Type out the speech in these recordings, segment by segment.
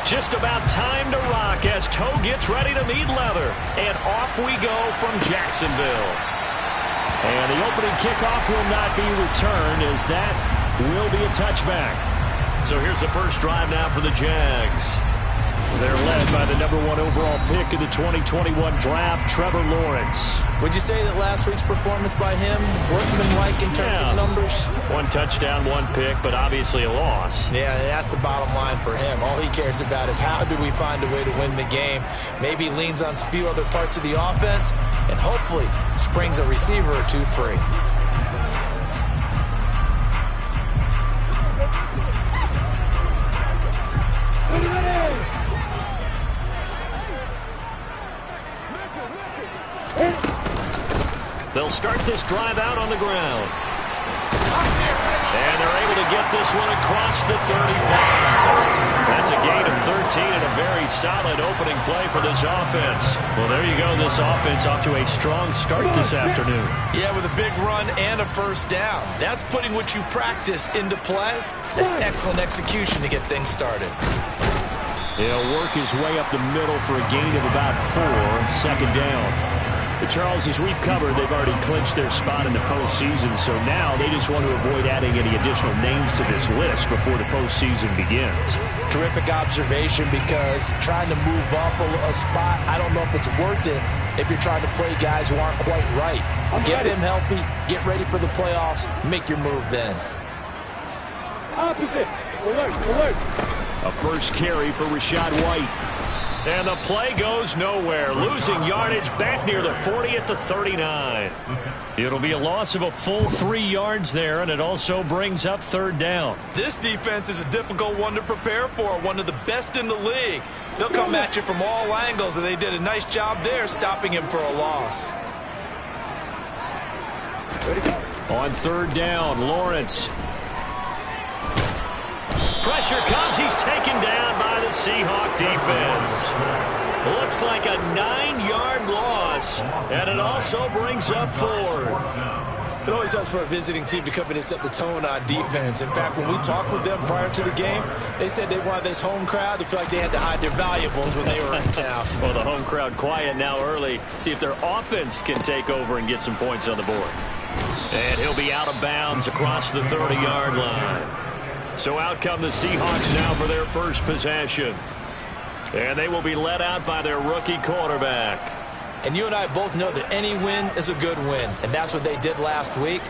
Just about time to rock as toe gets ready to meet leather. And off we go from Jacksonville. And the opening kickoff will not be returned as that will be a touchback. So here's the first drive now for the Jags. They're led by the #1 overall pick of the 2021 draft, Trevor Lawrence. Would you say that last week's performance by him workmanlike in terms of numbers? 1 touchdown, 1 pick, but obviously a loss. Yeah, that's the bottom line for him. All he cares about is how do we find a way to win the game. Maybe leans on a few other parts of the offense and hopefully springs a receiver or two free. They'll start this drive out on the ground. And they're able to get this one across the 35. That's a gain of 13 and a very solid opening play for this offense. Well, there you go. This offense off to a strong start this afternoon. Yeah, with a big run and a first down. That's putting what you practice into play. That's excellent execution to get things started. He'll work his way up the middle for a gain of about 4 on second down. But Charles, as we've covered, they've already clinched their spot in the postseason, so now they just want to avoid adding any additional names to this list before the postseason begins. Terrific observation, because trying to move up a spot, I don't know if it's worth it if you're trying to play guys who aren't quite right. Get them healthy, get ready for the playoffs, make your move then. Opposite. Alert. A first carry for Rachaad White. And the play goes nowhere, losing yardage back near the 40 at the 39. It'll be a loss of a full 3 yards there, and it also brings up third down. This defense is a difficult one to prepare for, one of the best in the league. They'll come at you from all angles, and they did a nice job there stopping him for a loss. On third down, Lawrence. Pressure comes. He's taken down by the Seahawk defense. Looks like a 9-yard loss, and it also brings up 4th. It always helps for a visiting team to come in and set the tone on defense. In fact, when we talked with them prior to the game, they said they wanted this home crowd to feel like they had to hide their valuables when they were in town. Well, the home crowd quiet now early. See if their offense can take over and get some points on the board. And he'll be out of bounds across the 30-yard line. So out come the Seahawks now for their first possession. And they will be led out by their rookie quarterback. And you and I both know that any win is a good win, and that's what they did last week.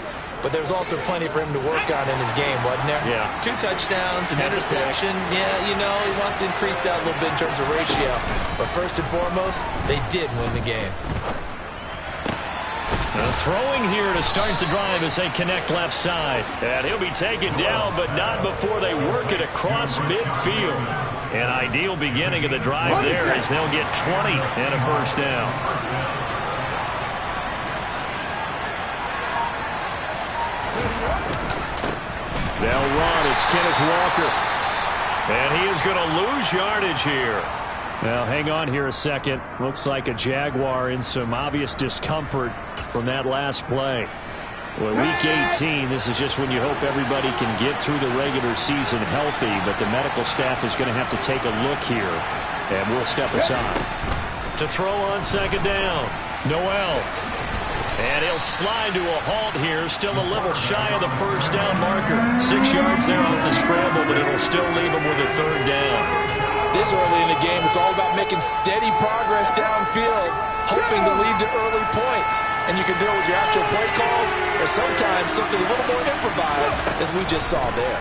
But there's also plenty for him to work on in his game, wasn't there? Yeah. 2 touchdowns, an interception. Yeah, you know, he wants to increase that a little bit in terms of ratio. But first and foremost, they did win the game. Throwing here to start the drive as they connect left side. And he'll be taken down, but not before they work it across midfield. An ideal beginning of the drive there as they'll get 20 and a first down. They'll run. It's Kenneth Walker. And he is going to lose yardage here. Now, hang on here a second. Looks like a Jaguar in some obvious discomfort from that last play. Well, week 18, this is just when you hope everybody can get through the regular season healthy, but the medical staff is going to have to take a look here, and we'll step aside. To throw on second down, Noel. And he'll slide to a halt here, still a little shy of the first down marker. 6 yards there off the scramble, but it'll still leave him with a third down. This early in the game, it's all about making steady progress downfield, hoping to lead to early points. And you can do it with your actual play calls or sometimes something a little more improvised, as we just saw there.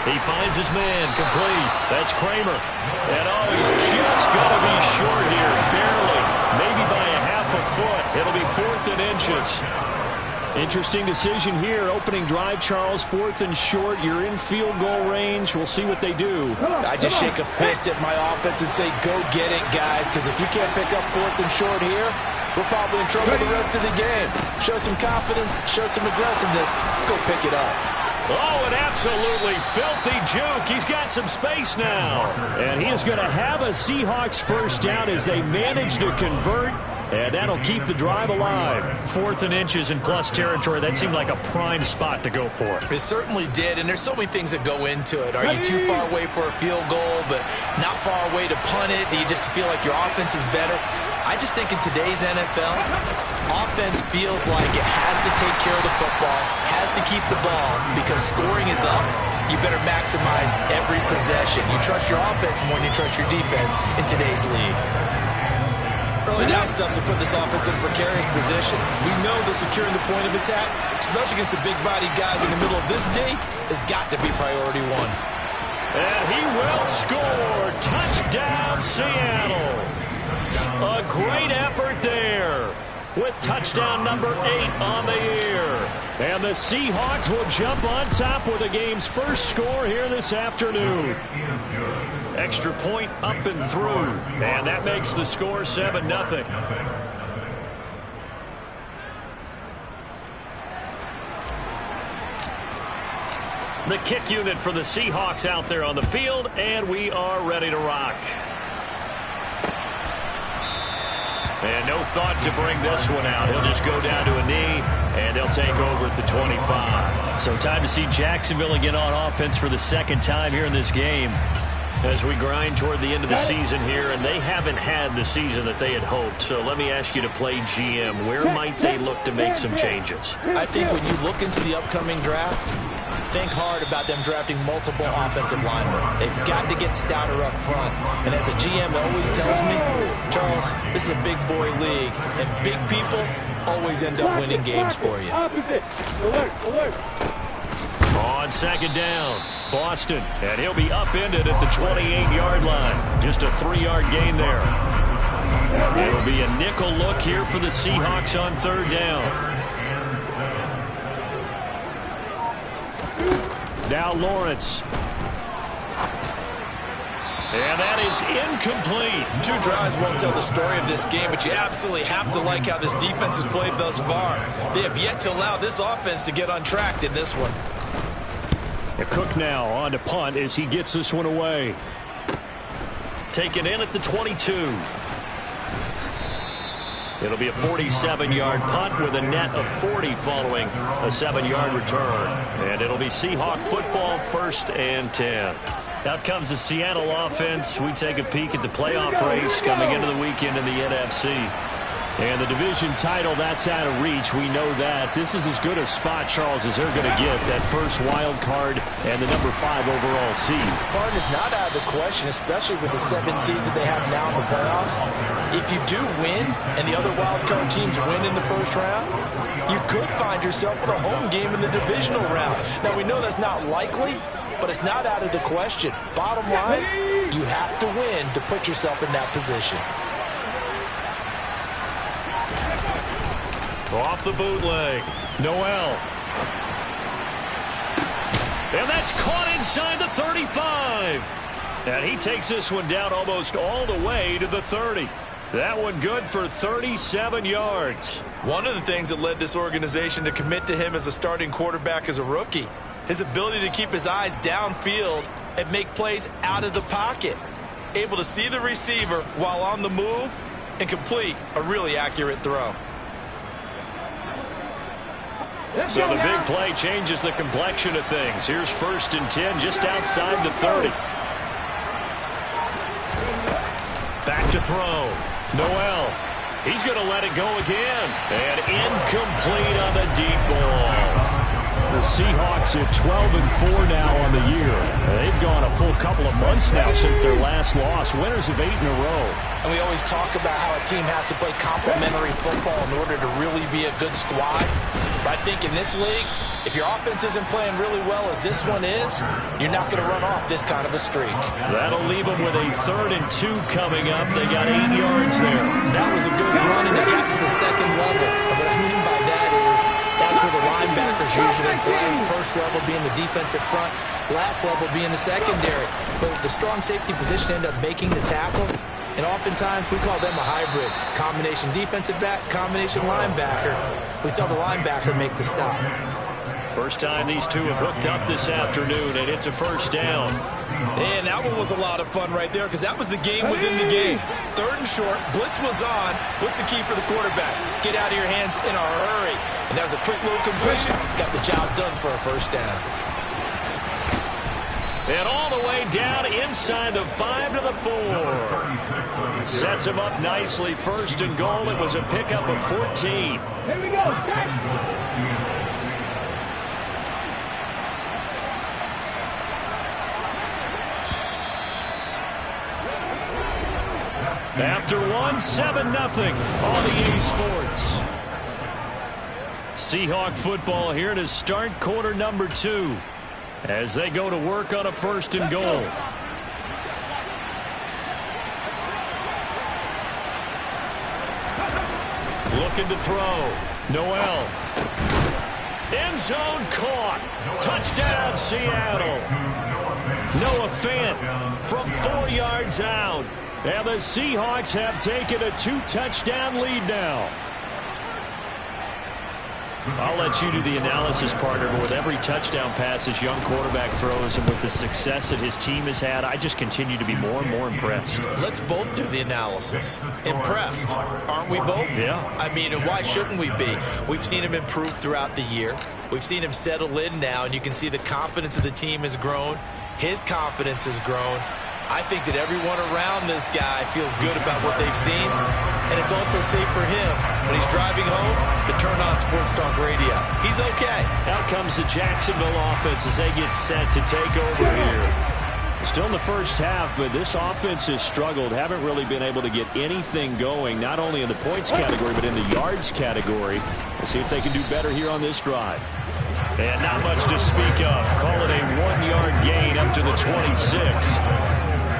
He finds his man, complete. That's Kramer. And oh, he's just going to be short here, barely. Maybe by a half a foot. It'll be 4th and inches. Interesting decision here. Opening drive, Charles, 4th and short. You're in field goal range. We'll see what they do. I just shake a fist at my offense and say, go get it, guys, because if you can't pick up 4th and short here, we're probably in trouble the rest of the game. Show some confidence, show some aggressiveness, go pick it up. Oh, an absolutely filthy juke. He's got some space now. And he is going to have a Seahawks first down as they manage to convert. And that'll keep the drive alive. 4th and inches in plus territory. That seemed like a prime spot to go for. It certainly did, and there's so many things that go into it. Are you too far away for a field goal, but not far away to punt it? Do you just feel like your offense is better? I just think in today's NFL, offense feels like it has to take care of the football, has to keep the ball, because scoring is up. You better maximize every possession. You trust your offense more than you trust your defense in today's league. Early down stuff to put this offense in a precarious position. We know that securing the point of attack, especially against the big-bodied guys in the middle of this D, has got to be priority one. And he will score. Touchdown, Seattle. A great effort there with touchdown number 8 on the year. And the Seahawks will jump on top with the game's first score here this afternoon. Extra point up and through. And that makes the score 7-0. The kick unit for the Seahawks out there on the field, and we are ready to rock. And no thought to bring this one out. He'll just go down to a knee, and they'll take over at the 25. So time to see Jacksonville again on offense for the second time here in this game as we grind toward the end of the season here, and they haven't had the season that they had hoped. So let me ask you to play GM. Where might they look to make some changes? I think when you look into the upcoming draft, think hard about them drafting multiple offensive linemen. They've got to get stouter up front. And as a GM that always tells me, Charles, this is a big boy league, and big people always end up winning games for you. On second down, Boston, and he'll be upended at the 28-yard line. Just a 3-yard gain there. It'll be a nickel look here for the Seahawks on third down. Now Lawrence. And that is incomplete. 2 drives won't tell the story of this game, but you absolutely have to like how this defense has played thus far. They have yet to allow this offense to get untracked in this one. Cook now on to punt as he gets this one away. Taken in at the 22. It'll be a 47-yard punt with a net of 40 following a 7-yard return. And it'll be Seahawk football, 1st and 10. Out comes the Seattle offense. We take a peek at the playoff race coming into the weekend in the NFC. And the division title, that's out of reach. We know that. This is as good a spot, Charles, as they're going to get. That first wild card and the number 5 overall seed. Pardon is not out of the question, especially with the 7 seeds that they have now in the playoffs. If you do win and the other wild card teams win in the first round, you could find yourself with a home game in the divisional round. Now, we know that's not likely, but it's not out of the question. Bottom line, you have to win to put yourself in that position. Off the bootleg, Noel. And that's caught inside the 35. And he takes this one down almost all the way to the 30. That one good for 37 yards. One of the things that led this organization to commit to him as a starting quarterback as a rookie, his ability to keep his eyes downfield and make plays out of the pocket. Able to see the receiver while on the move and complete a really accurate throw. So the big play changes the complexion of things. Here's 1st and 10 just outside the 30. Back to throw. Noel. He's going to let it go again. And incomplete on the deep ball. The Seahawks at 12-4 now on the year. They've gone a full couple of months now since their last loss. Winners of 8 in a row. And we always talk about how a team has to play complementary football in order to really be a good squad. But I think in this league, if your offense isn't playing really well as this one is, you're not going to run off this kind of a streak. That'll leave them with a 3rd and 2 coming up. They got 8 yards there. That was a good run, and it got to the 2nd level. And what I mean by that is that's where the linebackers usually play. First level being the defensive front, last level being the secondary. But the strong safety position end up making the tackle. And oftentimes we call them a hybrid. Combination defensive back, combination linebacker. We saw the linebacker make the stop. First time these two have hooked up this afternoon, and it's a first down. And that one was a lot of fun right there because that was the game within the game. 3rd and short, blitz was on. What's the key for the quarterback? Get out of your hands in a hurry. And that was a quick little completion. Got the job done for a first down. And all the way down inside the 5 to the 4. Sets him up nicely. 1st and goal. It was a pickup of 14. Here we go, set. After 1, 7-0 on the EA Sports. Seahawk football here to start quarter number 2 as they go to work on a 1st and goal. Looking to throw. Noel. End zone caught. Touchdown, Seattle. Noah Fant from 4 yards out. And the Seahawks have taken a 2-touchdown lead now. I'll let you do the analysis, partner, but with every touchdown pass this young quarterback throws and with the success that his team has had, I just continue to be more and more impressed. Let's both do the analysis. Impressed, aren't we both? Yeah. I mean, why shouldn't we be? We've seen him improve throughout the year. We've seen him settle in now, and you can see the confidence of the team has grown. His confidence has grown. I think that everyone around this guy feels good about what they've seen, and it's also safe for him when he's driving home to turn on Sports Talk Radio. He's okay. Out comes the Jacksonville offense as they get set to take over here. Still in the first half, but this offense has struggled. Haven't really been able to get anything going, not only in the points category, but in the yards category. We'll see if they can do better here on this drive. And not much to speak of. Call it a 1-yard gain up to the 26.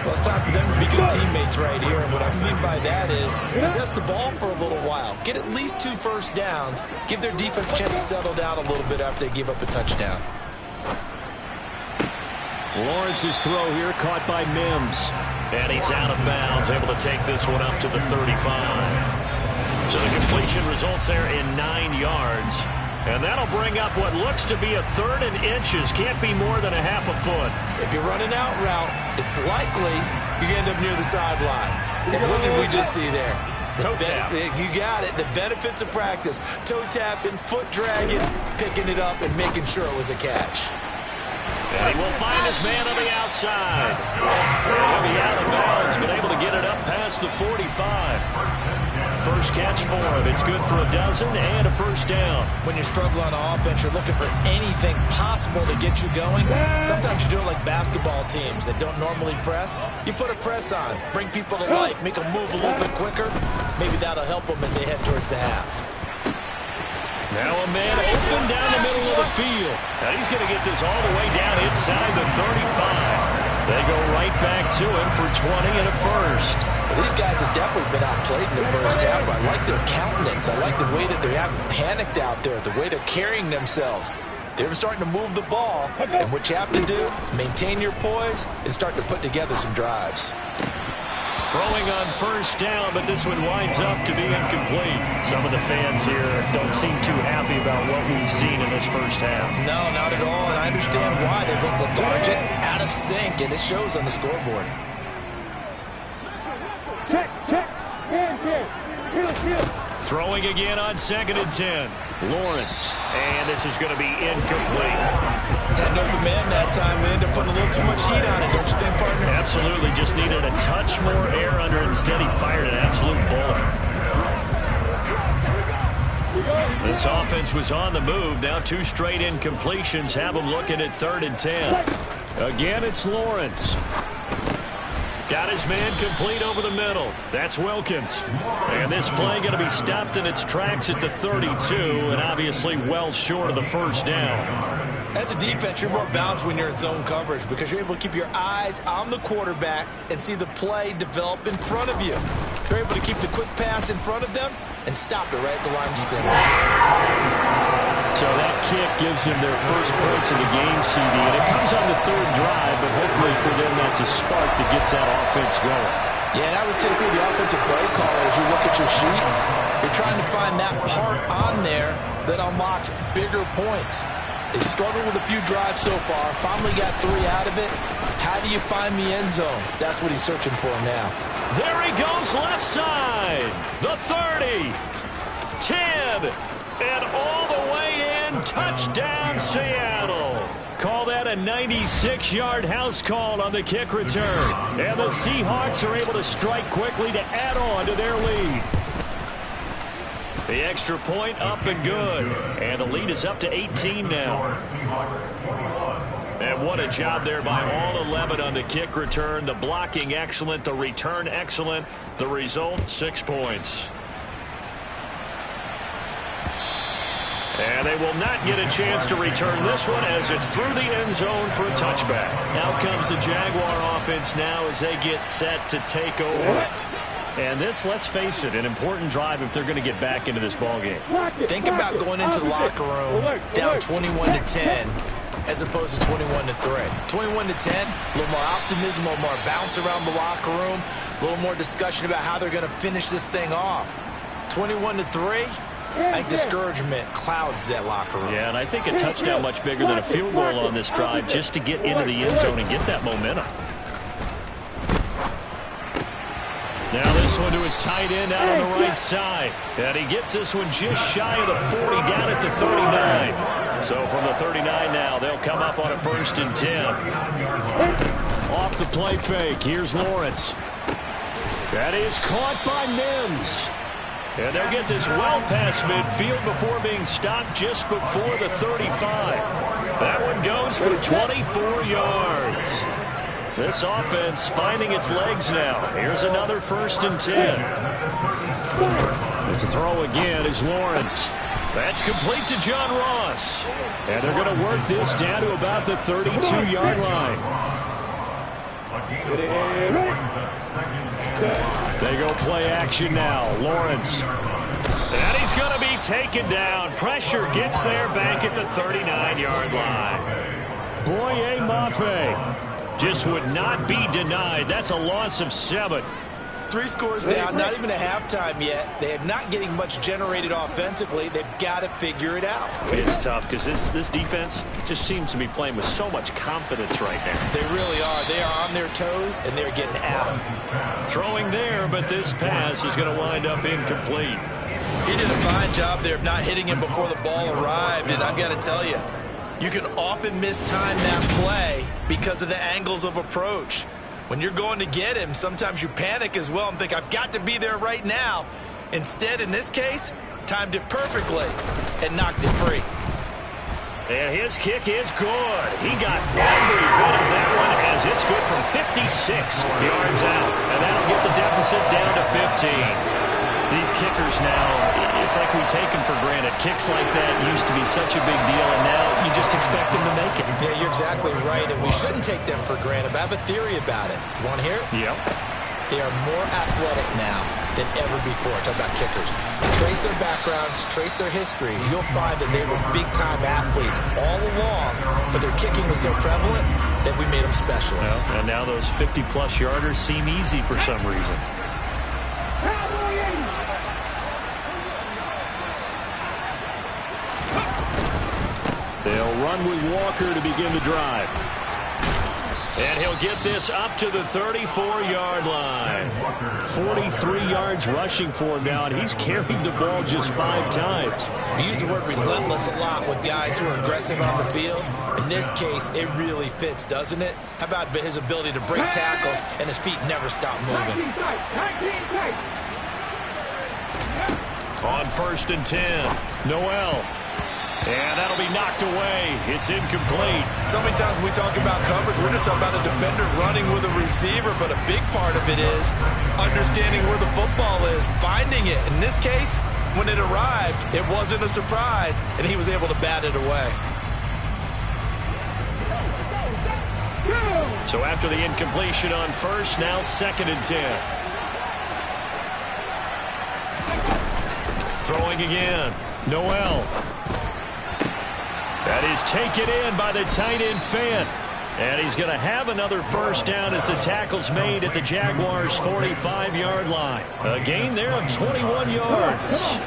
Well, it's time for them to be good teammates right here. And what I mean by that is possess the ball for a little while. Get at least 2 first downs. Give their defense a chance to settle down a little bit after they give up a touchdown. Lawrence's throw here caught by Mims. And he's out of bounds, able to take this one up to the 35. So the completion results there in 9 yards. And that'll bring up what looks to be a 3rd and inches. Can't be more than a half a foot. If you run an out route, it's likely you end up near the sideline. And what did we just see there? Toe tap. You got it. The benefits of practice. Toe tapping, foot dragging, picking it up, and making sure it was a catch. And he will find his man on the outside. He'll be out of bounds, but able to get it up past the 45. First catch for him. It's good for a dozen and a first down. When you struggle on offense, you're looking for anything possible to get you going. Sometimes you do it like basketball teams that don't normally press. You put a press on, bring people to life, make them move a little bit quicker. Maybe that'll help them as they head towards the half. Now a man open down the middle of the field. And he's going to get this all the way down inside the 35. They go right back to him for 20 and a first. Well, these guys have definitely been outplayed in the first half. I like their countenance. I like the way that they haven't panicked out there, the way they're carrying themselves. They're starting to move the ball. And what you have to do, maintain your poise and start to put together some drives. Throwing on first down, but this one winds up to be incomplete. Some of the fans here don't seem too happy about what we've seen in this first half. No, not at all, and I understand why. They look lethargic, out of sync, and it shows on the scoreboard. Check, check, and check. Throwing again on 2nd and 10. Lawrence, and this is going to be incomplete. Had an open man that time and ended up putting a little too much heat on it, don't you think, partner? Absolutely, just needed a touch more air under it. Instead, he fired an absolute bullet. This offense was on the move. Now 2 straight incompletions have them looking at 3rd and 10. Again, it's Lawrence. Got his man complete over the middle. That's Wilkins. And this play going to be stopped in its tracks at the 32, and obviously well short of the first down. As a defense, you're more balanced when you're in zone coverage because you're able to keep your eyes on the quarterback and see the play develop in front of you. You're able to keep the quick pass in front of them and stop it right at the line of scrimmage. So that kick gives them their first points of the game, CD, and it comes on the 3rd drive, but hopefully for them that's a spark that gets that offense going. Yeah, and I would say for the offensive play caller, as you look at your sheet, you're trying to find that part on there that unlocks bigger points. They've struggled with a few drives so far. Finally got 3 out of it. How do you find the end zone? That's what he's searching for now. There he goes left side. The 30. 10. And all the way in. Touchdown, Seattle. Call that a 96-yard house call on the kick return. And the Seahawks are able to strike quickly to add on to their lead. The extra point up and good. And the lead is up to 18 now. And what a job there by all 11 on the kick return. The blocking excellent, the return excellent. The result, 6 points. And they will not get a chance to return this one as it's through the end zone for a touchback. Out comes the Jaguar offense now as they get set to take over. And this, let's face it, an important drive if they're going to get back into this ballgame. Think about going into the locker room down 21-10 as opposed to 21-3. 21-10, a little more optimism, a little more bounce around the locker room, a little more discussion about how they're going to finish this thing off. 21-3, I think discouragement clouds that locker room. Yeah, and I think a touchdown much bigger than a field goal on this drive just to get into the end zone and get that momentum. Now this one to his tight end out on the right side. And he gets this one just shy of the 40 down at the 39. So from the 39 now, they'll come up on a 1st and 10. Off the play fake, here's Lawrence. That is caught by Mims. And they'll get this well past midfield before being stopped just before the 35. That one goes for 24 yards. This offense finding its legs now. Here's another 1st and 10. And to throw again is Lawrence. That's complete to John Ross. And they're going to work this down to about the 32-yard line. They go play action now. Lawrence. And he's going to be taken down. Pressure gets there back at the 39-yard line. Boye Mafe just would not be denied. That's a loss of 7. 3 scores down, not even a halftime yet. They are not getting much generated offensively. They've got to figure it out. It's tough because this defense just seems to be playing with so much confidence right now. They really are. They are on their toes, and they're getting at them. Throwing there, but this pass is going to wind up incomplete. He did a fine job there of not hitting him before the ball arrived, and I've got to tell you, you can often mistime that play because of the angles of approach. When you're going to get him, sometimes you panic as well and think, I've got to be there right now. Instead, in this case, timed it perfectly and knocked it free. And his kick is good. He got every bit of that one as it's good from 56 yards out. And that'll get the deficit down to 15. These kickers now, it's like we take them for granted. Kicks like that used to be such a big deal, and now you just expect them to make it. Yeah, you're exactly right, and we shouldn't take them for granted. But I have a theory about it. You want to hear it? Yep. They are more athletic now than ever before. Talk about kickers. Trace their backgrounds, trace their histories. You'll find that they were big-time athletes all along, but their kicking was so prevalent that we made them specialists. Well, and now those 50-plus yarders seem easy for some reason. They'll run with Walker to begin the drive. And he'll get this up to the 34-yard line. 43 yards rushing for him now, and he's carried the ball just 5 times. We use the word relentless a lot with guys who are aggressive on the field. In this case, it really fits, doesn't it? How about his ability to break tackles and his feet never stop moving? On 1st and 10, Noel. And that'll be knocked away. It's incomplete. So many times when we talk about coverage, we're just talking about a defender running with a receiver, but a big part of it is understanding where the football is, finding it. In this case, when it arrived, it wasn't a surprise, and he was able to bat it away. So after the incompletion on 1st, now 2nd and 10. Throwing again, Noel. That is taken in by the tight end Fant. And he's going to have another 1st down as the tackle's made at the Jaguars' 45-yard line. A gain there of 21 yards.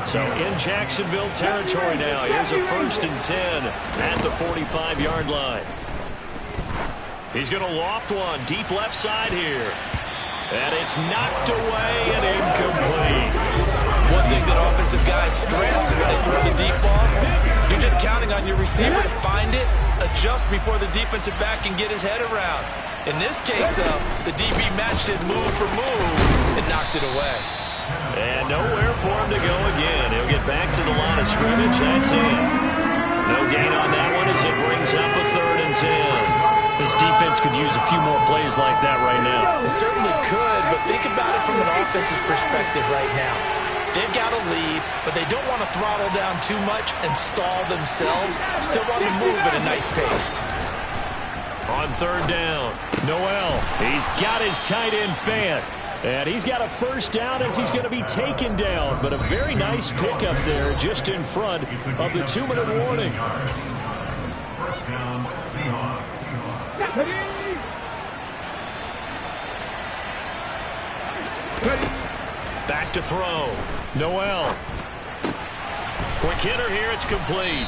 So in Jacksonville territory now. Here's a 1st and 10 at the 45-yard line. He's going to loft one deep left side here. And it's knocked away and incomplete. One thing that offensive guys stress when they throw the deep ball, you're just counting on your receiver to find it, adjust before the defensive back can get his head around. In this case, though, the DB matched it move for move and knocked it away. And nowhere for him to go again. He'll get back to the line of scrimmage. That's it. No gain on that one as it brings up a 3rd and 10. This defense could use a few more plays like that right now. It certainly could, but think about it from an offense's perspective right now. They've got a lead, but they don't want to throttle down too much and stall themselves. Still want to move at a nice pace. On 3rd down, Noel. He's got his tight end fan. And he's got a 1st down as he's going to be taken down. But a very nice pickup there just in front of the 2-minute warning. Back to throw. Noel. Quick hitter here. It's complete.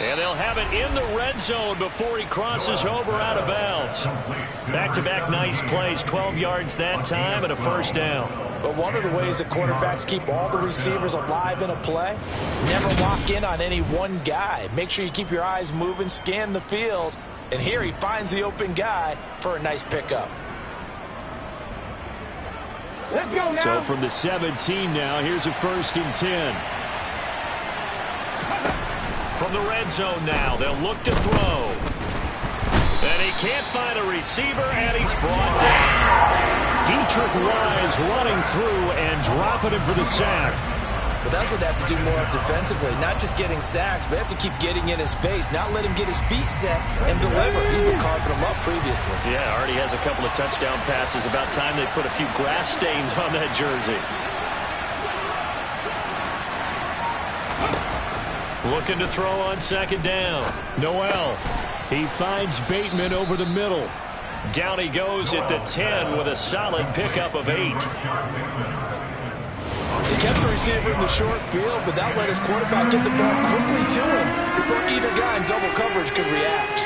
And they'll have it in the red zone before he crosses over out of bounds. Back-to-back nice plays. 12 yards that time and a 1st down. But one of the ways that quarterbacks keep all the receivers alive in a play, never lock in on any one guy. Make sure you keep your eyes moving, scan the field. And here he finds the open guy for a nice pickup. Let's go now. So from the 17 now, here's a 1st and 10. From the red zone now, they'll look to throw. And he can't find a receiver, and he's brought down. Dietrich Wise running through and dropping him for the sack. But that's what they have to do more of defensively. Not just getting sacks, but they have to keep getting in his face, not let him get his feet set and deliver. He's been carving them up previously. Yeah, already has a couple of touchdown passes. About time they put a few grass stains on that jersey. Looking to throw on 2nd down. Noel. He finds Bateman over the middle. Down he goes at the 10 with a solid pickup of 8. They kept the receiver in the short field, but that let his quarterback get the ball quickly to him before either guy in double coverage could react.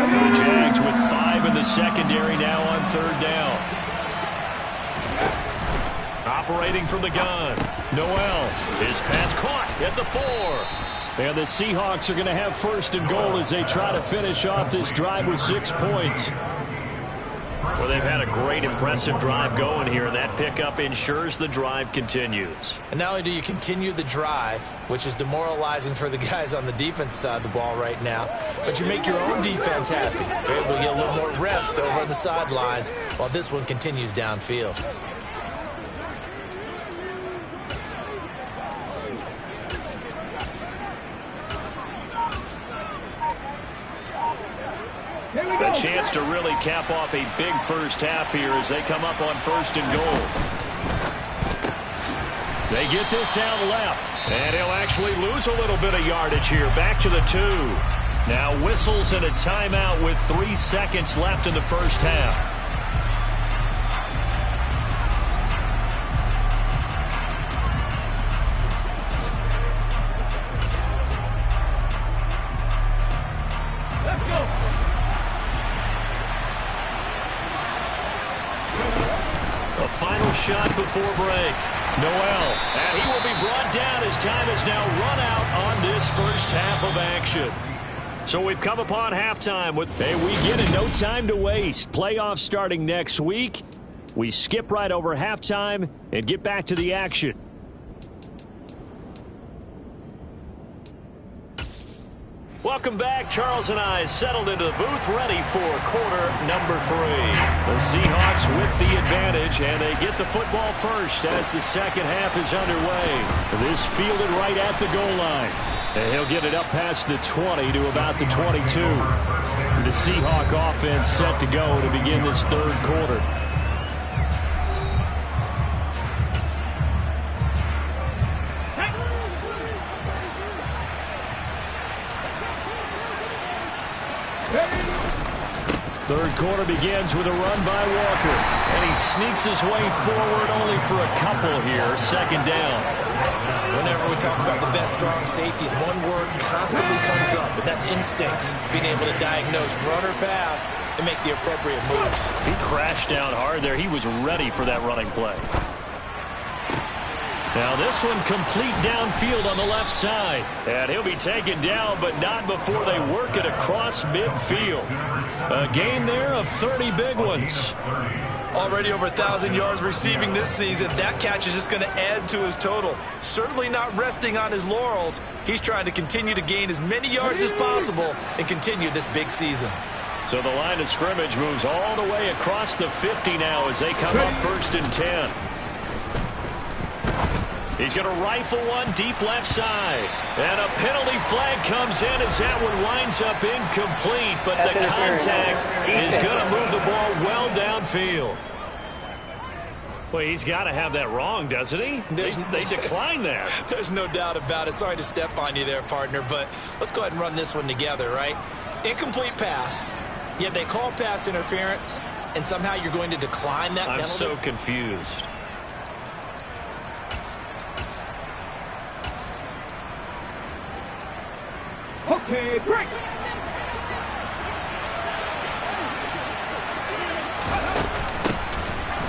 The Jags with 5 in the secondary now on 3rd down. Operating from the gun. Noel. His pass caught at the 4. And the Seahawks are going to have 1st and goal as they try to finish off this drive with 6 points. Well, they've had a great, impressive drive going here, and that pickup ensures the drive continues. And not only do you continue the drive, which is demoralizing for the guys on the defense side of the ball right now, but you make your own defense happy. You're able to get a little more rest over on the sidelines while this one continues downfield. A chance to really cap off a big 1st half here as they come up on 1st and goal. They get this out left, and he'll actually lose a little bit of yardage here. Back to the 2. Now whistles and a timeout with 3 seconds left in the 1st half. Final shot before break. Noel, and he will be brought down as time has now run out on this 1st half of action. So we've come upon halftime with, hey, we get it, no time to waste. Playoffs starting next week. We skip right over halftime and get back to the action. Welcome back. Charles and I settled into the booth, ready for quarter number 3. The Seahawks with the advantage, and they get the football first as the 2nd half is underway. This fielded right at the goal line. And he'll get it up past the 20 to about the 22. The Seahawk offense set to go to begin this 3rd quarter. Third quarter begins with a run by Walker. And he sneaks his way forward only for a couple here. Second down. Whenever we talk about the best strong safeties, one word constantly comes up, and that's instincts. Being able to diagnose run or pass and make the appropriate moves. He crashed down hard there. He was ready for that running play. Now this one complete downfield on the left side. And he'll be taken down, but not before they work it across midfield. A gain there of 30 big ones. Already over 1,000 yards receiving this season. That catch is just going to add to his total. Certainly not resting on his laurels. He's trying to continue to gain as many yards as possible and continue this big season. So the line of scrimmage moves all the way across the 50 now as they come up 1st and 10. He's going to rifle one deep left side. And a penalty flag comes in as that one winds up incomplete. But the contact is going to move the ball well downfield. Well, he's got to have that wrong, doesn't he? They decline that. There's no doubt about it. Sorry to step on you there, partner, but let's go ahead and run this one together, right? Incomplete pass, yet they call pass interference, and somehow you're going to decline that penalty? I'm so confused. Okay, break.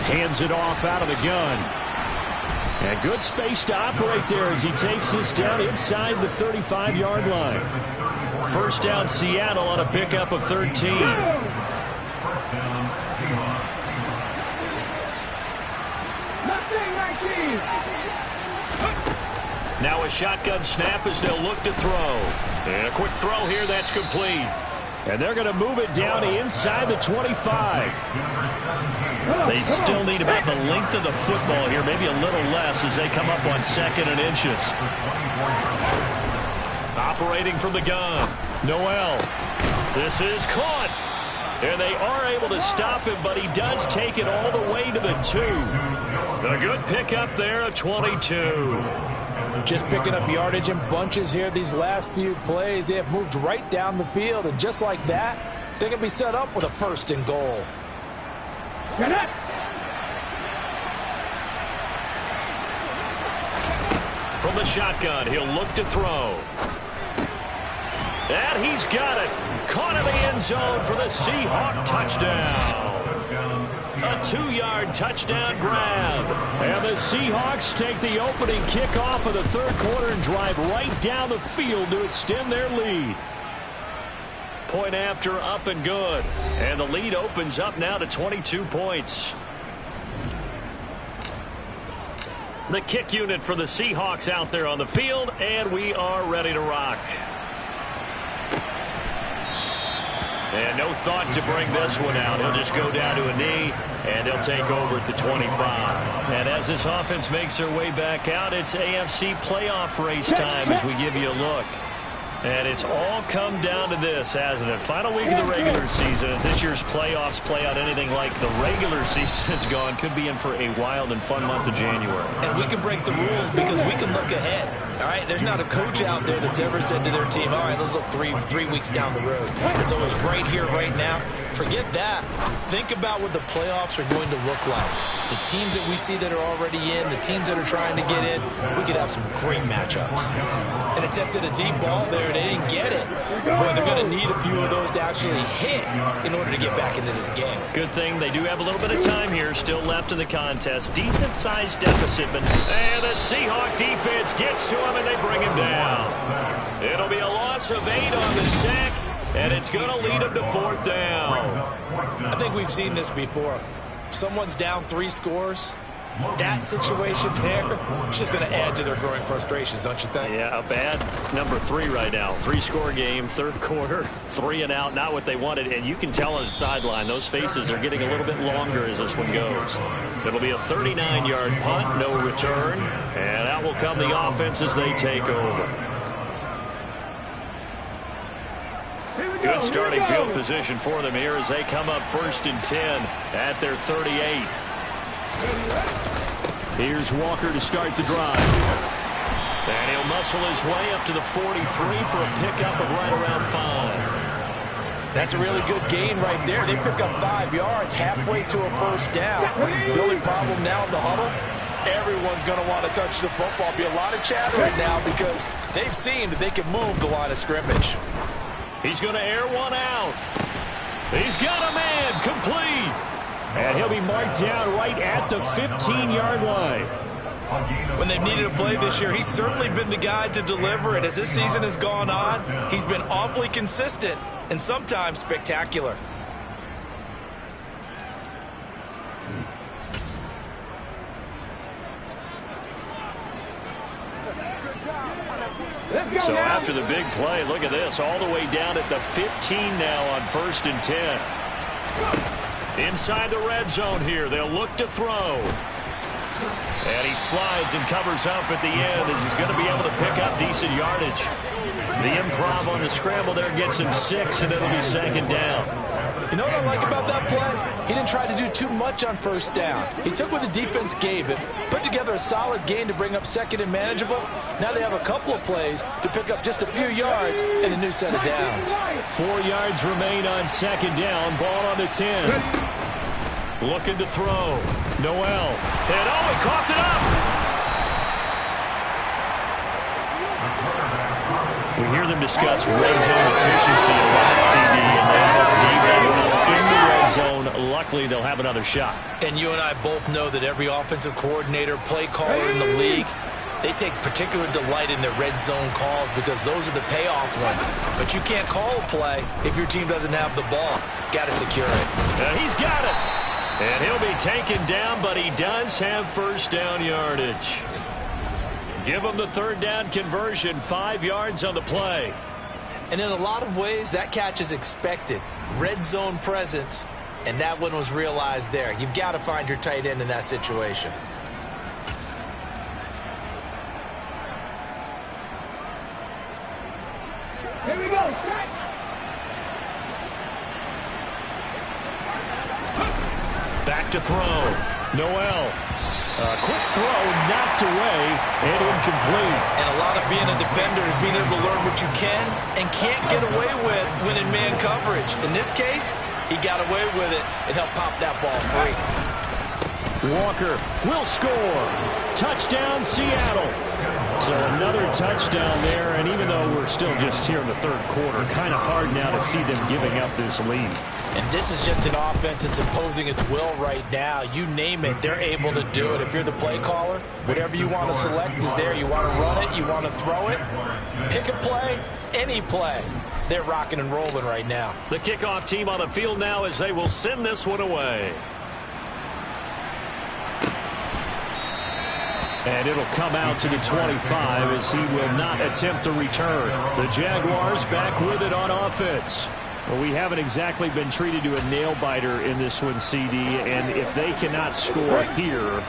Hands it off out of the gun. And good space to operate there as he takes this down inside the 35-yard line. First down Seattle on a pickup of 13. Now a shotgun snap as they'll look to throw. And a quick throw here, that's complete. And they're going to move it down inside the 25. They still need about the length of the football here, maybe a little less as they come up on 2nd and inches. Operating from the gun, Noel. This is caught. And they are able to stop him, but he does take it all the way to the 2. A good pickup there, a 22. Just picking up yardage in bunches here these last few plays. They have moved right down the field, and just like that, they can be set up with a 1st and goal. From the shotgun, he'll look to throw. And he's got it. Caught in the end zone for the Seahawk touchdown. A 2-yard touchdown grab. And the Seahawks take the opening kickoff of the 3rd quarter and drive right down the field to extend their lead. Point after, up and good. And the lead opens up now to 22 points. The kick unit for the Seahawks out there on the field, and we are ready to rock. And no thought to bring this one out. He'll just go down to a knee, and he'll take over at the 25. And as this offense makes their way back out, it's AFC playoff race time as we give you a look. And it's all come down to this, hasn't it? Final week of the regular season. As this year's playoffs play out anything like the regular season has gone, could be in for a wild and fun month of January. And we can break the rules because we can look ahead. All right, there's not a coach out there that's ever said to their team, all right, let's look three weeks down the road. It's always right here, right now. Forget that. Think about what the playoffs are going to look like. The teams that we see that are already in, the teams that are trying to get in, we could have some great matchups. And attempted a deep ball there, and they didn't get it. Boy, they're going to need a few of those to actually hit in order to get back into this game. Good thing they do have a little bit of time here still left in the contest. Decent-sized deficit, but and the Seahawk defense gets to him, and they bring him down. It'll be a loss of 8 on the sack, and it's going to lead him to 4th down. I think we've seen this before. Someone's down 3 scores. That situation there is just going to add to their growing frustrations, don't you think? Yeah, a bad number 3 right now. 3-score game, 3rd quarter, 3 and out, not what they wanted. And you can tell on the sideline, those faces are getting a little bit longer as this one goes. It'll be a 39-yard punt, no return. And out will come the offense as they take over. Good starting field position for them here as they come up 1st and 10 at their 38. Here's Walker to start the drive. And he'll muscle his way up to the 43 for a pickup of right around 5. That's a really good gain right there. They pick up 5 yards halfway to a first down. The only problem now in the huddle, everyone's going to want to touch the football. Be a lot of chatter right now because they've seen that they can move the line of scrimmage. He's going to air one out. He's got a man complete. And he'll be marked down right at the 15-yard line. When they've needed a play this year, he's certainly been the guy to deliver it. As this season has gone on, he's been awfully consistent and sometimes spectacular. So after the big play, look at this, all the way down at the 15 now on 1st and 10. Inside the red zone here, they'll look to throw. And he slides and covers up at the end as he's going to be able to pick up decent yardage. The improv on the scramble there gets him 6, and it'll be 2nd down. You know what I like about that play? He didn't try to do too much on 1st down. He took what the defense gave him, put together a solid gain to bring up 2nd and manageable. Now they have a couple of plays to pick up just a few yards and a new set of downs. 4 yards remain on 2nd down. Ball on the 10. Looking to throw. Noel. And he coughed it up. We hear them discuss red zone efficiency a lot, CD, and they almost gave that up in the red zone. Luckily, they'll have another shot. And you and I both know that every offensive coordinator, play caller in the league, they take particular delight in their red zone calls because those are the payoff ones. But you can't call a play if your team doesn't have the ball. Got to secure it. And he's got it. And he'll be taken down, but he does have 1st down yardage. Give him the 3rd down conversion, 5 yards on the play. And in a lot of ways, that catch is expected. Red zone presence, and that one was realized there. You've got to find your tight end in that situation. Here we go, set. Back to throw. Noel. Quick throw, knocked away, and incomplete. And a lot of being a defender is being able to learn what you can and can't get away with when in man coverage. In this case, he got away with it and helped pop that ball free. Walker will score. Touchdown, Seattle. So another touchdown there, and even though we're still just here in the 3rd quarter, kind of hard now to see them giving up this lead. And this is just an offense that's imposing its will right now. You name it, they're able to do it. If you're the play caller, whatever you want to select is there. You want to run it, you want to throw it, pick a play, any play. They're rocking and rolling right now. The kickoff team on the field now as they will send this one away. And it'll come out to the 25 as he will not attempt to return. The Jaguars back with it on offense. Well, we haven't exactly been treated to a nail-biter in this one, CD, and if they cannot score here,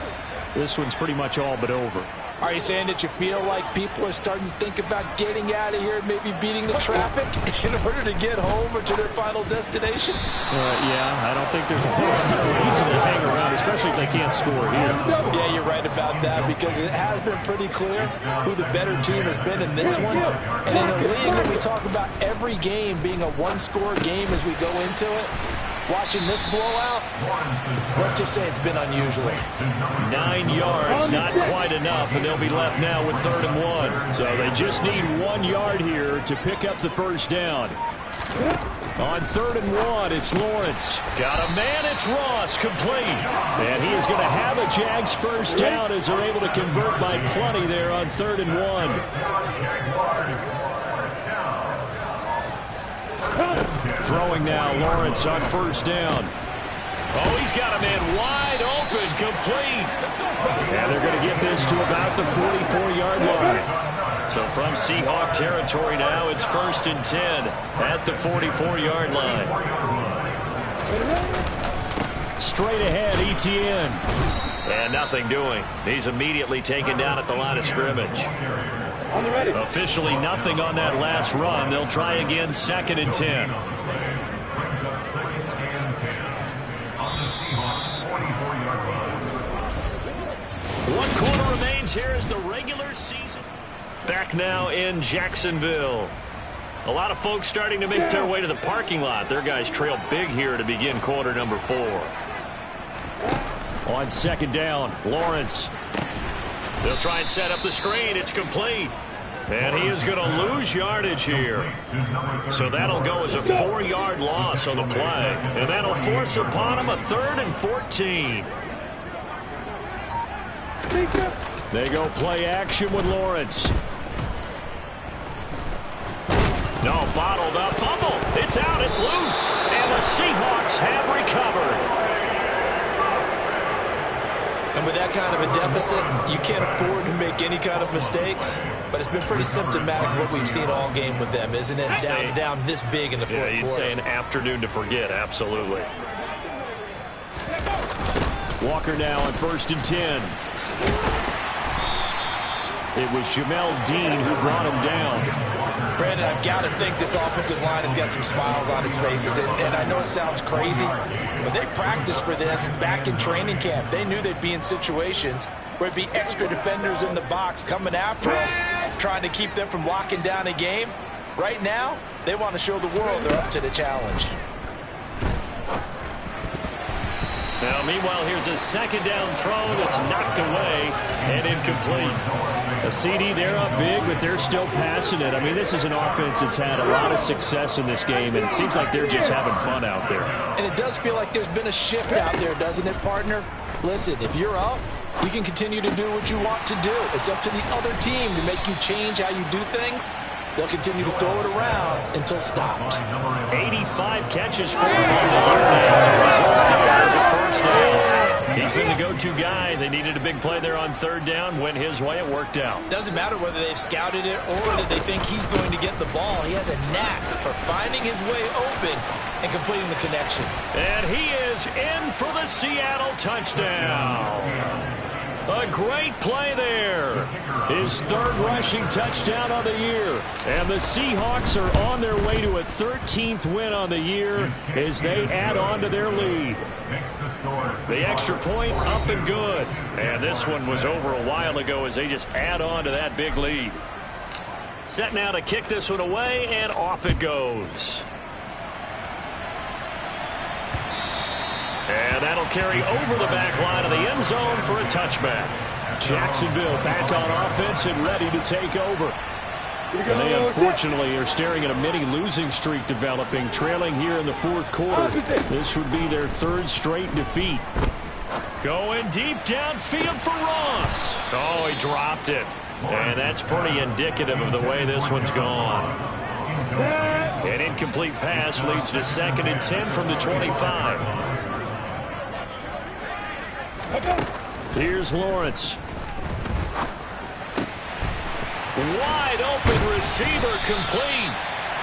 this one's pretty much all but over. Are you saying that you feel like people are starting to think about getting out of here and maybe beating the traffic in order to get home or to their final destination? Yeah, I don't think there's a whole lot of reason to hang around, especially if they can't score here. Yeah, you're right about that because it has been pretty clear who the better team has been in this one. And in a league that we talk about every game being a one-score game as we go into it, watching this blowout, let's just say it's been unusual. 9 yards, not quite enough, and they'll be left now with 3rd and 1. So they just need 1 yard here to pick up the 1st down. On 3rd and 1, it's Lawrence. Got a man, it's Ross, complete. And he is going to have a Jags 1st down as they're able to convert by plenty there on 3rd and 1. Throwing now, Lawrence on 1st down. Oh, he's got a man wide open, complete. And they're going to get this to about the 44-yard line. So from Seahawk territory now, it's 1st and 10 at the 44-yard line. Straight ahead, Etienne. And nothing doing. He's immediately taken down at the line of scrimmage. Officially nothing on that last run. They'll try again, 2nd and 10. 1 quarter remains here as the regular season. Back now in Jacksonville. A lot of folks starting to make their way to the parking lot. Their guys trail big here to begin quarter number 4. On second down, Lawrence. They'll try and set up the screen. It's complete. And he is going to lose yardage here. So that'll go as a 4-yard loss on the play. And that'll force upon him a 3rd and 14. They go play action with Lawrence. No, bottled up, fumble. It's out, it's loose. And the Seahawks have recovered. And with that kind of a deficit, you can't afford to make any kind of mistakes. But it's been pretty symptomatic of what we've seen all game with them, isn't it? Down this big in the fourth quarter. You'd say an afternoon to forget, absolutely. Walker now on 1st and 10. It was Jamel Dean who brought him down. Brandon, I've got to think this offensive line has got some smiles on its faces. And I know it sounds crazy, but they practiced for this back in training camp. They knew they'd be in situations where it'd be extra defenders in the box coming after them, trying to keep them from locking down a game. Right now, they want to show the world they're up to the challenge. Now, meanwhile, here's a 2nd down throw that's knocked away and incomplete. A CD, they're up big, but they're still passing it. I mean, this is an offense that's had a lot of success in this game, and it seems like they're just having fun out there. And it does feel like there's been a shift out there, doesn't it, partner? Listen, if you're up, you can continue to do what you want to do. It's up to the other team to make you change how you do things. They'll continue to throw it around until stopped. 85 catches for him on the year now. The result is a first down. He's been the go-to guy. They needed a big play there on 3rd down. Went his way. It worked out. Doesn't matter whether they've scouted it or that they think he's going to get the ball. He has a knack for finding his way open and completing the connection. And he is in for the Seattle touchdown. A great play there. His 3rd rushing touchdown on the year. And the Seahawks are on their way to a 13th win on the year as they add on to their lead. The extra point up and good. And this one was over a while ago as they just add on to that big lead. Set now to kick this one away, and off it goes. And that'll carry over the back line of the end zone for a touchback. Jacksonville back on offense and ready to take over. And they unfortunately are staring at a mini losing streak developing, trailing here in the 4th quarter. This would be their 3rd straight defeat. Going deep downfield for Ross. Oh, he dropped it. And that's pretty indicative of the way this one's gone. An incomplete pass leads to 2nd and 10 from the 25. Here's Lawrence. Wide open receiver complete.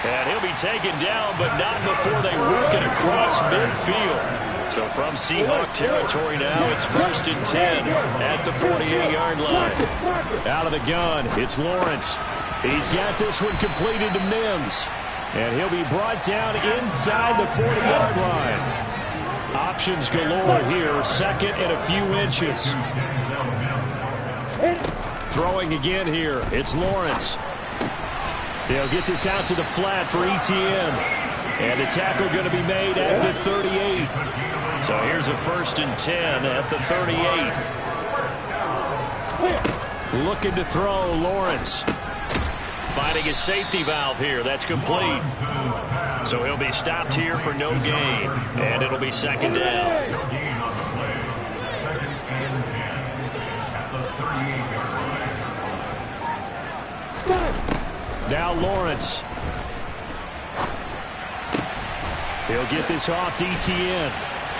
And he'll be taken down, but not before they work it across midfield. So from Seahawk territory now, it's 1st and 10 at the 48-yard line. Out of the gun, it's Lawrence. He's got this one completed to Mims. And he'll be brought down inside the 40-yard line. Options galore here, 2nd and a few inches. Throwing again here, it's Lawrence. They'll get this out to the flat for ETN. And the tackle going to be made at the 38. So here's a 1st and 10 at the 38. Looking to throw, Lawrence. Finding his safety valve here. That's complete. So he'll be stopped here for no gain. And it'll be 2nd down. Now Lawrence. He'll get this off to ETN.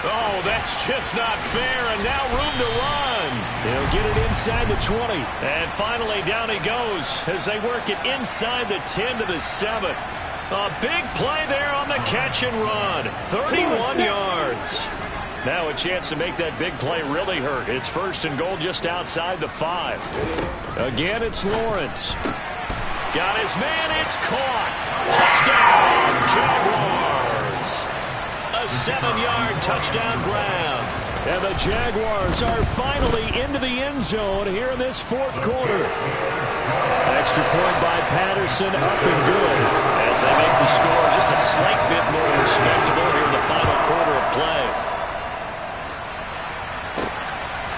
Oh, that's just not fair, and now room to run. He'll get it inside the 20. And finally, down he goes as they work it inside the 10 to the 7. A big play there on the catch and run. 31 yards. Now a chance to make that big play really hurt. It's 1st and goal just outside the 5. Again, it's Lawrence. Got his man. It's caught. Touchdown, Jaguars. A 7-yard touchdown grab. And the Jaguars are finally into the end zone here in this fourth quarter. Extra point by Patterson, up and good. As they make the score just a slight bit more respectable here in the final quarter of play.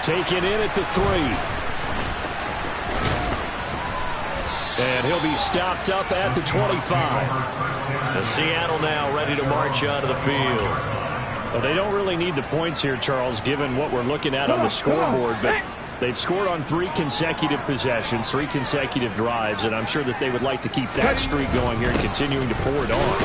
Taken in at the 3. And he'll be stopped up at the 25. And Seattle now ready to march onto the field. Well, they don't really need the points here, Charles, given what we're looking at on the scoreboard. But they've scored on 3 consecutive possessions, 3 consecutive drives, and I'm sure that they would like to keep that streak going here and continuing to pour it on.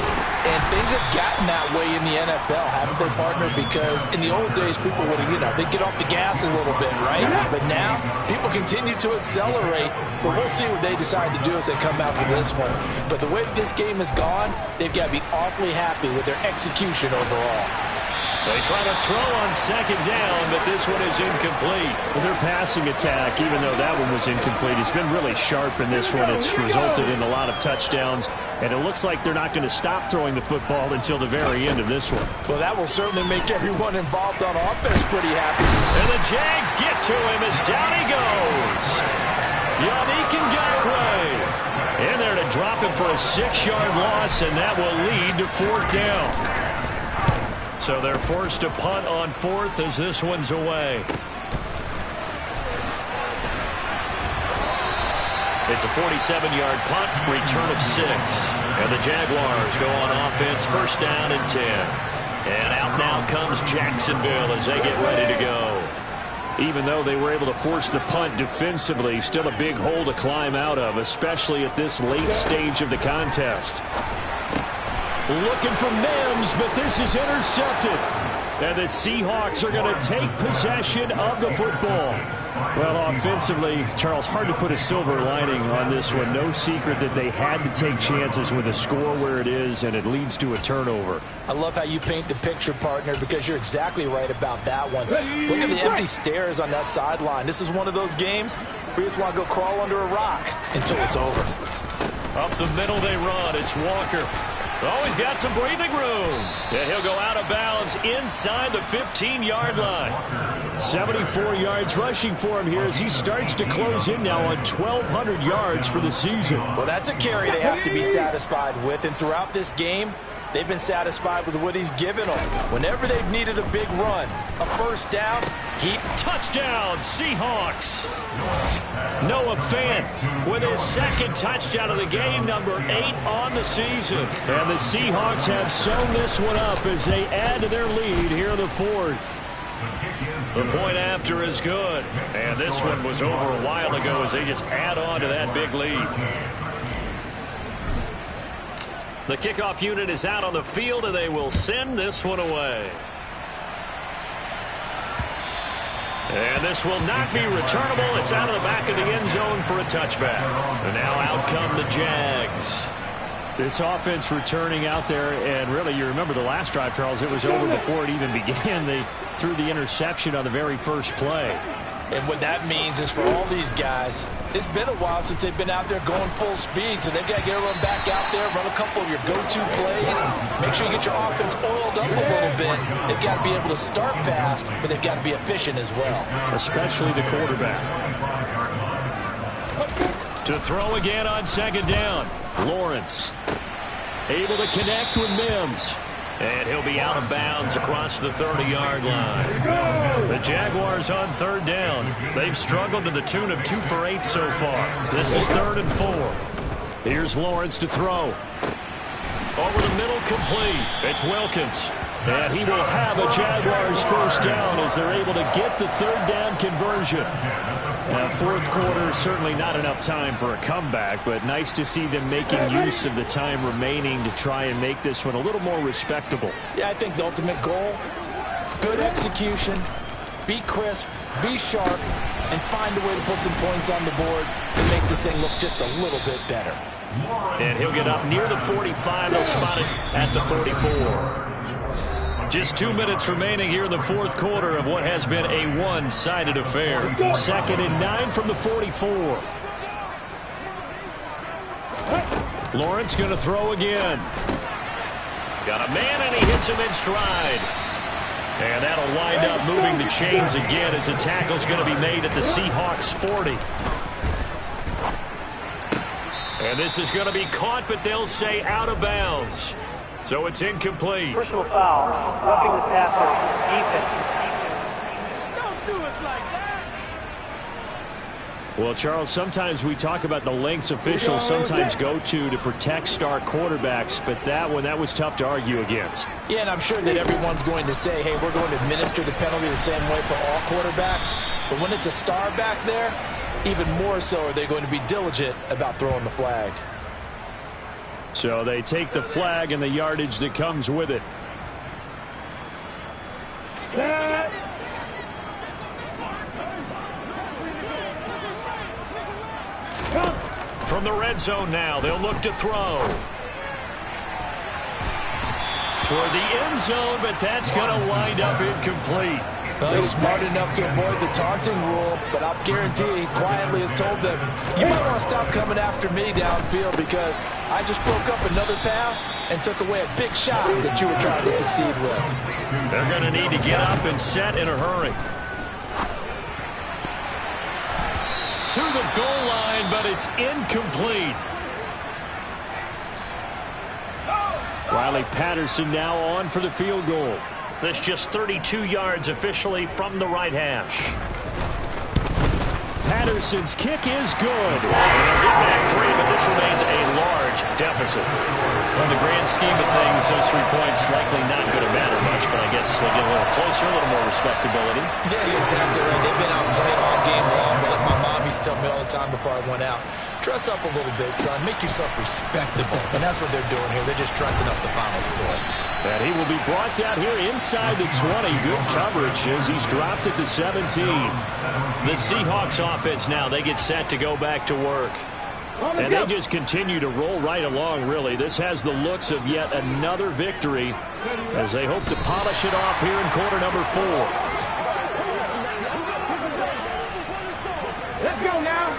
And things have gotten that way in the NFL, haven't they, partner? Because in the old days, people would, they'd get off the gas a little bit, right? But now, people continue to accelerate, but we'll see what they decide to do as they come out for this one. But the way this game has gone, they've got to be awfully happy with their execution overall. They try to throw on second down, but this one is incomplete. Well, their passing attack, even though that one was incomplete, has been really sharp in this one. It's resulted in a lot of touchdowns, and it looks like they're not going to stop throwing the football until the very end of this one. Well, that will certainly make everyone involved on offense pretty happy. And the Jags get to him as down he goes. Yannick Ngakoue in there to drop him for a 6-yard loss, and that will lead to 4th down. So they're forced to punt on 4th as this one's away. It's a 47-yard punt, return of 6. And the Jaguars go on offense, 1st down and 10. And out now comes Jacksonville as they get ready to go. Even though they were able to force the punt defensively, still a big hole to climb out of, especially at this late stage of the contest. Looking for Mims, but this is intercepted. And the Seahawks are going to take possession of the football. Well, offensively, Charles, hard to put a silver lining on this one. No secret that they had to take chances with a score where it is, and it leads to a turnover. I love how you paint the picture, partner, because you're exactly right about that one. Look at the empty stares on that sideline. This is one of those games where you just want to go crawl under a rock until it's over. Up the middle they run. It's Walker. Oh, he's got some breathing room. Yeah, he'll go out of bounds inside the 15-yard line. 74 yards rushing for him here as he starts to close in now on 1,200 yards for the season. Well, that's a carry they have to be satisfied with. And throughout this game, they've been satisfied with what he's given them. Whenever they've needed a big run, a 1st down, touchdown, Seahawks. Noah Fant with his 2nd touchdown of the game, number 8 on the season. And the Seahawks have sewn this one up as they add to their lead here in the 4th. The point after is good. And this one was over a while ago as they just add on to that big lead. The kickoff unit is out on the field, and they will send this one away. And this will not be returnable. It's out of the back of the end zone for a touchback. And now out come the Jags. This offense returning out there, and really, you remember the last drive, Charles, it was over before it even began. They threw the interception on the very first play. And what that means is for all these guys, it's been a while since they've been out there going full speed, so they've got to get everyone back out there, run a couple of your go-to plays, make sure you get your offense oiled up a little bit. They've got to be able to start fast, but they've got to be efficient as well. Especially the quarterback. To throw again on 2nd down. Lawrence able to connect with Mims. And he'll be out of bounds across the 30-yard line. The Jaguars on 3rd down. They've struggled to the tune of 2 for 8 so far. This is 3rd and 4. Here's Lawrence to throw. Over the middle, complete. It's Wilkins. And he will have a Jaguars 1st down as they're able to get the 3rd down conversion. Now, 4th quarter, certainly not enough time for a comeback, but nice to see them making use of the time remaining to try and make this one a little more respectable. Yeah, I think the ultimate goal, good execution, be crisp, be sharp, and find a way to put some points on the board and make this thing look just a little bit better. And he'll get up near the 45. They'll spot it at the 44. Just 2 minutes remaining here in the 4th quarter of what has been a one-sided affair. 2nd and 9 from the 44. Lawrence going to throw again. Got a man, and he hits him in stride. And that'll wind up moving the chains again as the tackle's going to be made at the Seahawks 40. And this is going to be caught, but they'll say out of bounds. So it's incomplete. Personal foul, roughing the passer, defense. Don't do us like that. Well, Charles, sometimes we talk about the lengths officials sometimes go to protect star quarterbacks, but that was tough to argue against. Yeah, and I'm sure that everyone's going to say, hey, we're going to administer the penalty the same way for all quarterbacks. But when it's a star back there, even more so are they going to be diligent about throwing the flag. So they take the flag and the yardage that comes with it. From the red zone now, they'll look to throw. Toward the end zone, but that's going to wind up incomplete. Well, he's smart enough to avoid the taunting rule, but I'll guarantee he quietly has told them, you might want to stop coming after me downfield because I just broke up another pass and took away a big shot that you were trying to succeed with. They're going to need to get up and set in a hurry. To the goal line, but it's incomplete. Riley Patterson now on for the field goal. That's just 32 yards officially from the right hash. Patterson's kick is good. And they'll get back 3, but this remains a large deficit. In the grand scheme of things, those 3 points likely not going to matter much, but I guess they get a little closer, a little more respectability. Yeah, you're exactly right. They've been outplayed all game long, but like my mom used to tell me all the time before I went out, dress up a little bit, son. Make yourself respectable. And that's what they're doing here. They're just dressing up the final score. And he will be brought down here inside the 20. Good coverage as he's dropped at the 17. The Seahawks offense now, they get set to go back to work. And they just continue to roll right along, really. This has the looks of yet another victory as they hope to polish it off here in quarter number 4. Let's go now.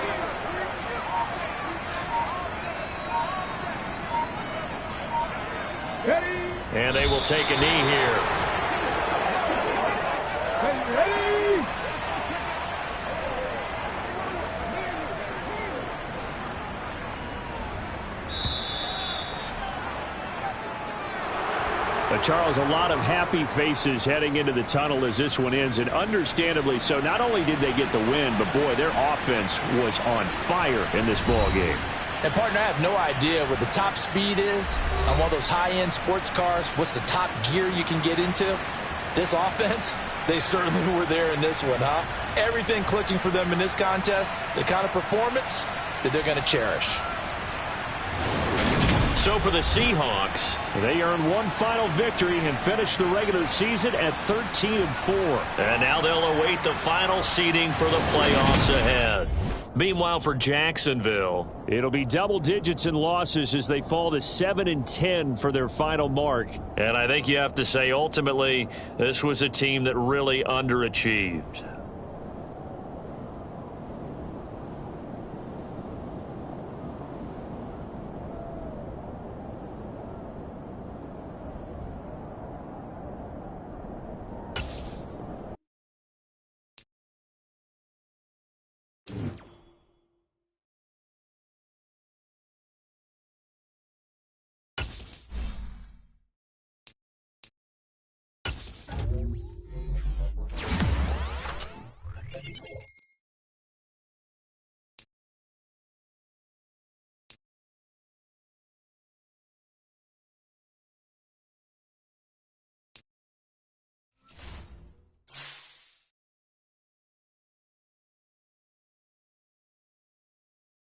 Ready? And they will take a knee here. Ready? Charles, a lot of happy faces heading into the tunnel as this one ends, and understandably so. Not only did they get the win, but boy, their offense was on fire in this ball game. And, partner, I have no idea what the top speed is on one of those high-end sports cars. What's the top gear you can get into? This offense, they certainly were there in this one, huh? Everything clicking for them in this contest, the kind of performance that they're going to cherish. So for the Seahawks, they earn one final victory and finish the regular season at 13-4. And now they'll await the final seeding for the playoffs ahead. Meanwhile, for Jacksonville, it'll be double digits in losses as they fall to 7-10 for their final mark. And I think you have to say, ultimately, this was a team that really underachieved.